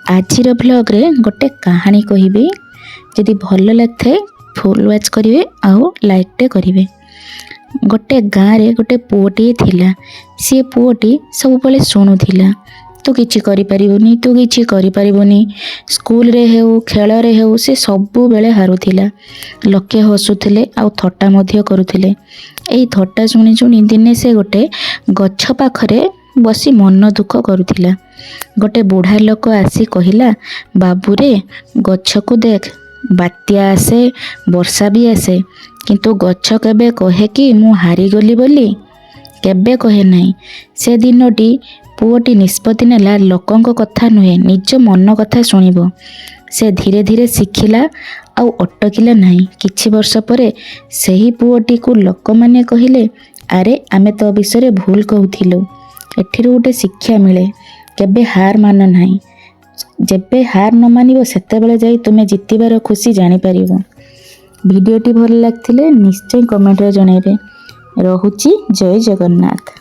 आजिर blog रे गोटे कहानी कहबी जदि भल लगे फुल वाच करेंगे आउ लाइक करेंगे। गोटे गाँव रे गोटे पुओटे थिला। सी पुओटी सब बेले शुणुला तू किछि करि परिबुनी तू किछि करि परिबुनी। स्कूल रे हेउ खेल रे हेउ से सब बेले हारुथिला। लोके हसुथिले आउ थट्टा मध्य करुथिले। एई थट्टा शुणी शुणी दिने से गोटे गछ पाखरे बसी मन दुख करुथिला। गोटे बुढ़ा लोक आसी कहिला, बाबूरे गछ को देख, बात्या आसे वर्षा भी आसे किंतु गछ केबे कहे कि मु हारी गली बोली? केबे कहे नहीं। से दिनटी पुओटी निष्पत्ति नेला लोकंक कथा नुहे निज मन कथा शुणिबो। से धीरे धीरे शिखिला आउ अटकिला नहीं। किछि वर्ष परे सेही पुओटी को लोक माने कहिले, अरे आमे तो विषय भूल कहूथिलु। एठिरु गोटे शिक्षा मिले, केबे हार मान नहीं। जेबे हार न मानिबो सेतेबेले जाई तुमे जितिबार खुशी जानि परिबो। भिडियोटी भल लागथिले निश्चय कमेंट रे जणाइबे। रहुची जय जगन्नाथ।